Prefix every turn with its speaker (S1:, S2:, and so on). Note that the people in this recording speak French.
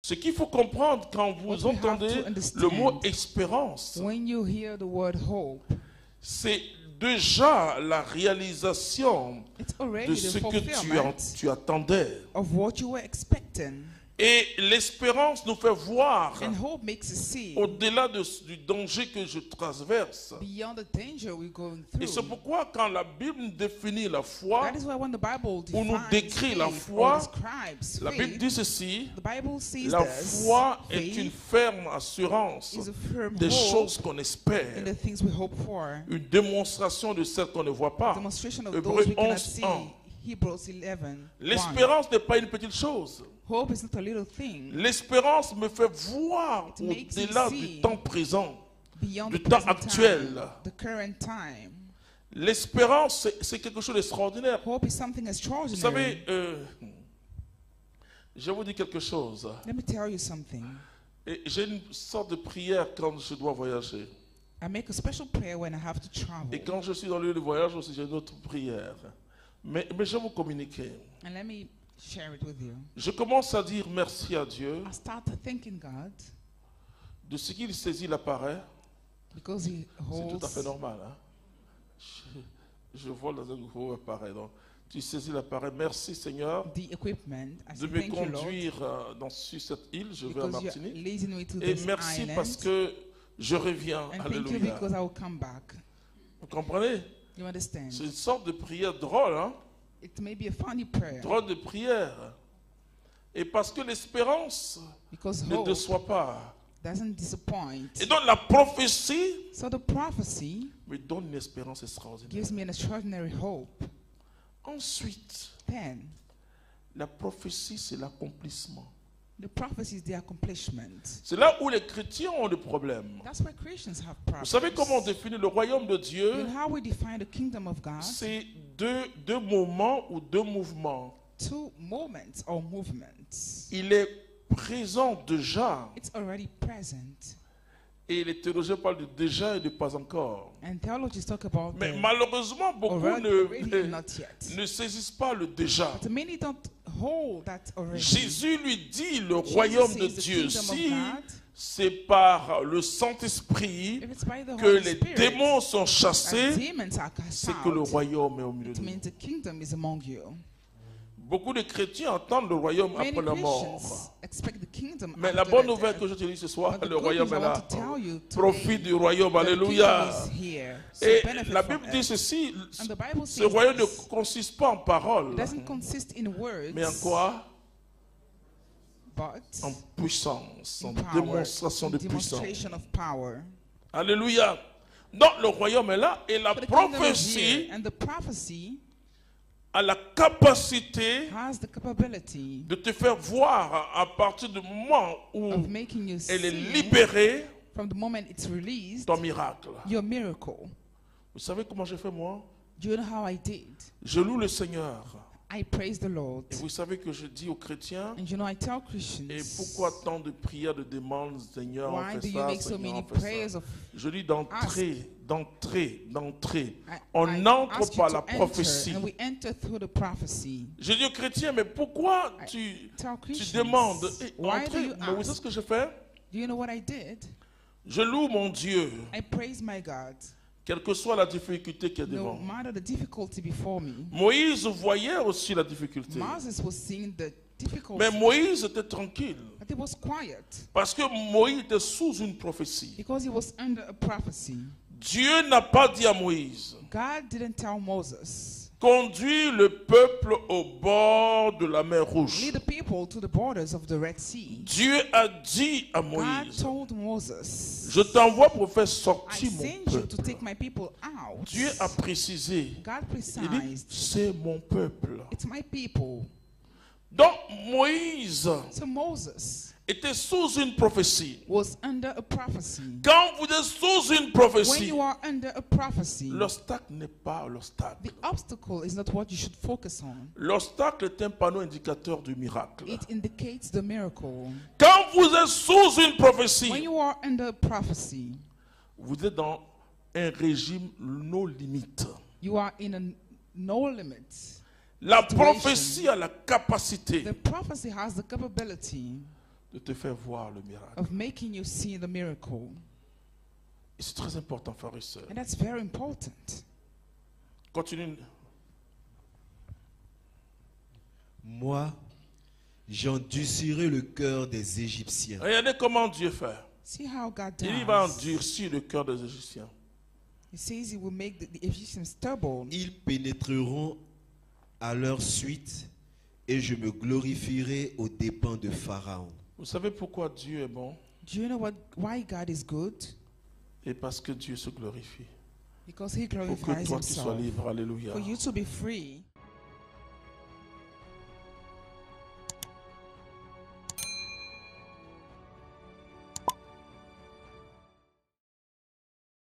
S1: Ce qu'il faut comprendre quand vous entendez le mot espérance, c'est déjà la réalisation de ce que tu attendais. Et l'espérance nous fait voir au-delà du danger que je traverse. Et c'est pourquoi quand la Bible définit la foi, ou nous décrit la foi, la Bible dit ceci: la foi est une ferme assurance des choses qu'on espère, une démonstration de celles qu'on ne voit pas. Hébreux 11, 1. L'espérance n'est pas une petite chose. L'espérance me fait voir au-delà du temps présent, du temps actuel. L'espérance, c'est quelque chose d'extraordinaire. Vous savez, je vous dis quelque chose. J'ai une sorte de prière quand je dois voyager. Et quand je suis dans le lieu de voyage aussi, j'ai une autre prière. Mais je vais vous communiquer.
S2: Share it with you.
S1: Je commence à dire merci à Dieu
S2: I start thanking God
S1: de ce qu'il saisit l'appareil.
S2: Because he holds.
S1: C'est tout à fait normal. Hein? Je vole dans un gros appareil. Donc, tu saisis l'appareil. Merci Seigneur de me conduire sur cette île. Je vais à Martinique. Et merci parce que je reviens. Alléluia. Vous comprenez? C'est une sorte de prière drôle. Hein?
S2: It may be a funny prayer.
S1: Drôle de prière. Et parce que l'espérance ne déçoit pas.
S2: Doesn't disappoint.
S1: Et donc la prophétie
S2: me
S1: donne une espérance extraordinaire.
S2: Gives me an extraordinary hope.
S1: Ensuite, la prophétie, c'est l'accomplissement.
S2: The prophecy is the accomplishment.
S1: C'est là où les chrétiens ont des problèmes.
S2: That's why Christians have problems.
S1: Vous savez comment on définit le royaume de Dieu?
S2: How we define the kingdom of God?
S1: C'est deux moments ou deux mouvements.
S2: Two moments or movements.
S1: Il est présent déjà.
S2: It's already present.
S1: Et les théologiens parlent de déjà et de pas encore.
S2: And theologians talk about
S1: mais malheureusement, beaucoup ne saisissent pas le déjà.
S2: But many don't hold that already.
S1: Jésus lui dit, le royaume de Dieu, si c'est par le Saint-Esprit que les démons sont chassés, c'est que le royaume est au milieu de nous. Beaucoup de chrétiens entendent le royaume après la mort. Mais la bonne nouvelle que je te dis ce soir, le royaume est là. Profite du royaume, alléluia. Et la Bible dit ceci, ce royaume ne consiste pas en paroles, mais en quoi? En puissance, en démonstration de puissance. Alléluia. Donc le royaume est là et la prophétie a la capacité de te faire voir à partir du moment où elle est libérée ton miracle. Vous savez comment j'ai fait moi? Je loue le Seigneur.
S2: I praise the Lord.
S1: Et vous savez que je dis aux chrétiens,
S2: and you know, I tell Christians,
S1: et pourquoi tant de prières de demandes, Seigneur, on fait ça, Seigneur, on fait ça. Je dis d'entrer. On entre par la prophétie. Je dis aux chrétiens, mais pourquoi tu demandes entrer? Mais vous savez ce que je fais?
S2: Do you know what I did?
S1: Je loue mon Dieu.
S2: I praise my God.
S1: Quelle que soit la difficulté qui est devant.
S2: No matter the difficulty before me.
S1: Moïse voyait aussi la difficulté.
S2: Moses was seeing the difficulty.
S1: Mais Moïse était tranquille.
S2: But he was quiet.
S1: Parce que Moïse était sous une prophétie.
S2: Because he was under a prophecy.
S1: Dieu n'a pas dit à Moïse,
S2: God didn't tell Moses,
S1: conduis le peuple au bord de la mer Rouge.
S2: Lead the people to the borders of the Red Sea.
S1: Dieu a dit à Moïse,
S2: God told Moses,
S1: je t'envoie pour faire sortir mon
S2: you to take my
S1: peuple.
S2: people out.
S1: Dieu a précisé,
S2: God
S1: il dit, c'est mon peuple.
S2: It's my people.
S1: Donc Moïse
S2: So Moses
S1: était sous une prophétie.
S2: Was under a prophecy.
S1: Quand vous êtes sous une prophétie,
S2: when you are under a prophecy,
S1: l'obstacle n'est pas l'obstacle.
S2: The obstacle is not what you should focus on.
S1: L'obstacle est un panneau indicateur du miracle.
S2: It indicates the miracle.
S1: Quand vous êtes sous une prophétie,
S2: when you are under a prophecy,
S1: vous êtes dans un régime no limite.
S2: You are in a no limit.
S1: La prophétie a la capacité
S2: the prophecy has the capability
S1: de te faire voir le miracle.
S2: of making you see the miracle.
S1: Et c'est très important, frères et sœurs.
S2: And that's very important.
S1: Continue.
S3: Moi, j'endurcirai le cœur des Égyptiens.
S1: Regardez comment Dieu fait.
S2: See how God
S1: Il va
S2: does.
S1: endurcir le cœur des Égyptiens.
S2: He says he will make the Egyptians stubborn.
S3: Ils pénétreront à leur suite et je me glorifierai aux dépens de Pharaon.
S1: Vous savez pourquoi Dieu est bon?
S2: Do you know why God is good?
S1: Et parce que Dieu se glorifie.
S2: Because he
S1: Pour que
S2: glorifies
S1: toi tu sois
S2: himself.
S1: libre. Alléluia.
S2: For you to be free.